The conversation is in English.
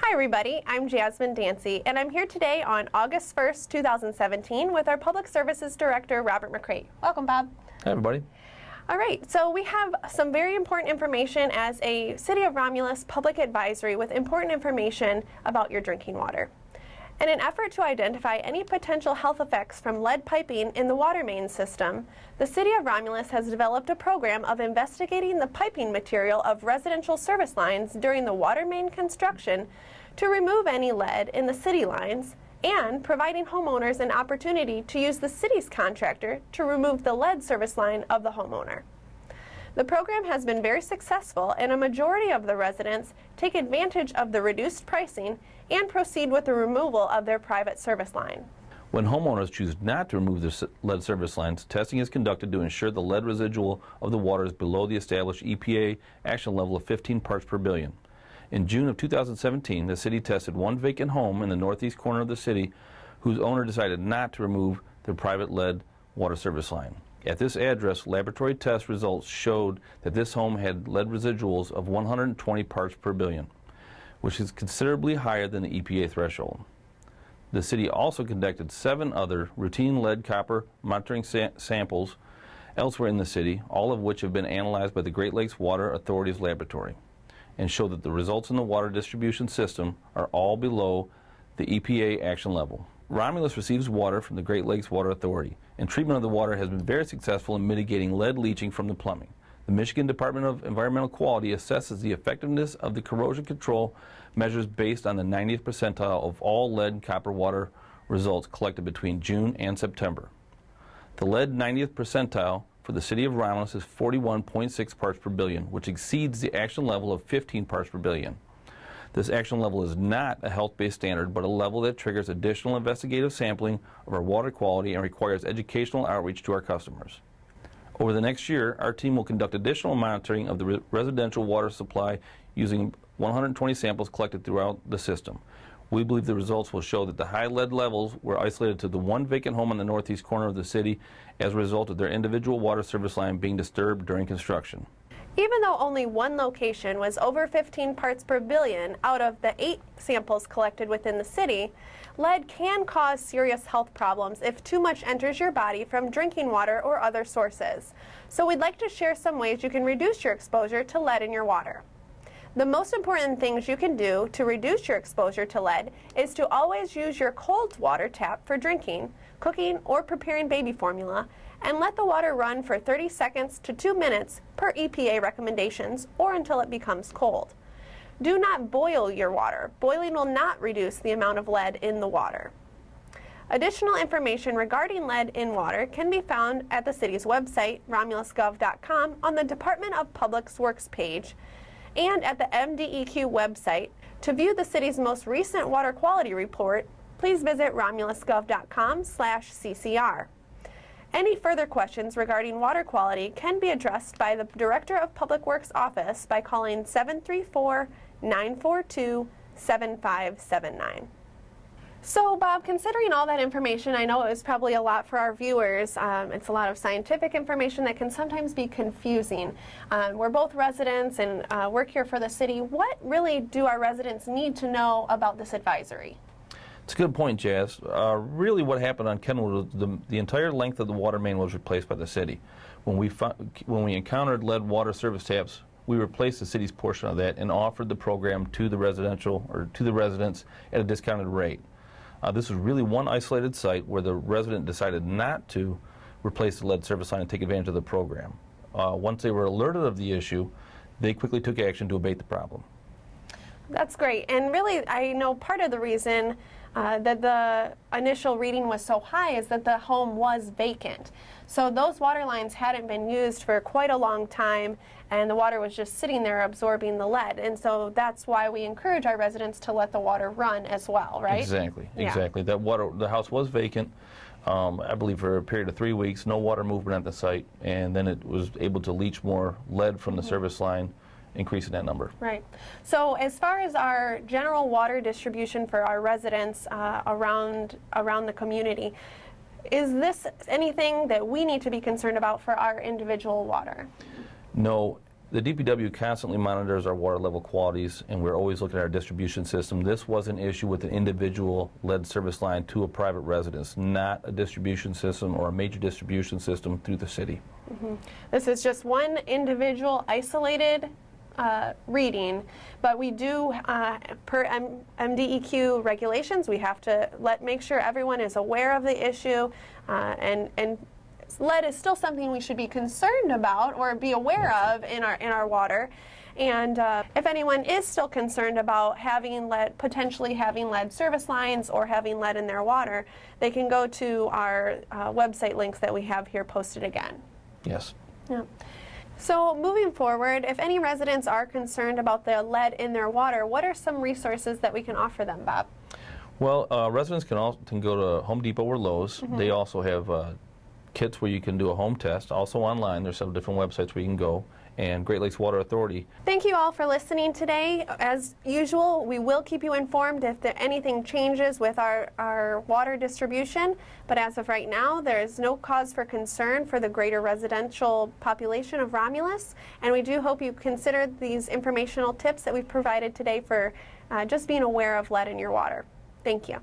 Hi everybody, I'm Jasmine Dancy, and I'm here today on August 1st, 2017 with our Public Services Director, Robert McCrate. Welcome, Bob. Hi everybody. All right, so we have some very important information as a City of Romulus public advisory with important information about your drinking water. In an effort to identify any potential health effects from lead piping in the water main system, the City of Romulus has developed a program of investigating the piping material of residential service lines during the water main construction to remove any lead in the city lines and providing homeowners an opportunity to use the city's contractor to remove the lead service line of the homeowner. The program has been very successful, and a majority of the residents take advantage of the reduced pricing and proceed with the removal of their private service line. When homeowners choose not to remove their lead service lines, testing is conducted to ensure the lead residual of the water is below the established EPA action level of 15 parts per billion. In June of 2017, the city tested one vacant home in the northeast corner of the city whose owner decided not to remove their private lead water service line. At this address, laboratory test results showed that this home had lead residuals of 120 parts per billion, which is considerably higher than the EPA threshold. The city also conducted 7 other routine lead copper monitoring samples elsewhere in the city, all of which have been analyzed by the Great Lakes Water Authority's laboratory, and show that the results in the water distribution system are all below the EPA action level. Romulus receives water from the Great Lakes Water Authority, and treatment of the water has been very successful in mitigating lead leaching from the plumbing. The Michigan Department of Environmental Quality assesses the effectiveness of the corrosion control measures based on the 90th percentile of all lead and copper water results collected between June and September. The lead 90th percentile for the City of Romulus is 41.6 parts per billion, which exceeds the action level of 15 parts per billion. This action level is not a health-based standard, but a level that triggers additional investigative sampling of our water quality and requires educational outreach to our customers. Over the next year, our team will conduct additional monitoring of the residential water supply using 120 samples collected throughout the system. We believe the results will show that the high lead levels were isolated to the one vacant home in the northeast corner of the city as a result of their individual water service line being disturbed during construction. Even though only one location was over 15 parts per billion out of the 8 samples collected within the city, lead can cause serious health problems if too much enters your body from drinking water or other sources. So we'd like to share some ways you can reduce your exposure to lead in your water. The most important things you can do to reduce your exposure to lead is to always use your cold water tap for drinking, cooking, or preparing baby formula, and let the water run for 30 seconds to 2 minutes per EPA recommendations or until it becomes cold. Do not boil your water. Boiling will not reduce the amount of lead in the water. Additional information regarding lead in water can be found at the city's website, romulusgov.com, on the Department of Public Works page, and at the MDEQ website. To view the city's most recent water quality report, please visit romulusgov.com/CCR. Any further questions regarding water quality can be addressed by the Director of Public Works office by calling 734-942-7579. So, Bob, considering all that information, I know it was probably a lot for our viewers. It's a lot of scientific information that can sometimes be confusing. We're both residents and work here for the city. What really do our residents need to know about this advisory? It's a good point, Jazz. Really what happened on Kenwood was the entire length of the water main was replaced by the city. When we encountered lead water service taps, we replaced the city's portion of that and offered the program to the residents at a discounted rate. This was really one isolated site where the resident decided not to replace the lead service line and take advantage of the program. Once they were alerted of the issue, they quickly took action to abate the problem. That's great. And really, I know part of the reason that the initial reading was so high is that the home was vacant. So those water lines hadn't been used for quite a long time, and the water was just sitting there absorbing the lead. And so that's why we encourage our residents to let the water run as well, right? Exactly, Yeah. exactly. The house was vacant, I believe for a period of 3 weeks, no water movement at the site, and then it was able to leach more lead from the service line, increasing that number. Right. So as far as our general water distribution for our residents around the community, is this anything that we need to be concerned about for our individual water? No, The DPW constantly monitors our water level qualities, and we're always looking at our distribution system. This was an issue with an individual lead service line to a private residence, not a distribution system or a major distribution system through the city. This is just one individual isolated reading, but we do, per MDEQ regulations, we have to make sure everyone is aware of the issue, and lead is still something we should be concerned about or be aware of in our water. And if anyone is still concerned about potentially having lead service lines or having lead in their water, they can go to our website links that we have here posted again. Yes. Yeah. So moving forward, if any residents are concerned about the lead in their water, what are some resources that we can offer them, Bob? Well, residents can go to Home Depot or Lowe's. They also have kits where you can do a home test. Also online, there's several different websites where you can go. And Great Lakes Water Authority. Thank you all for listening today. As usual, we will keep you informed if anything changes with our water distribution. But as of right now, there is no cause for concern for the greater residential population of Romulus. And we do hope you consider these informational tips that we've provided today for just being aware of lead in your water. Thank you.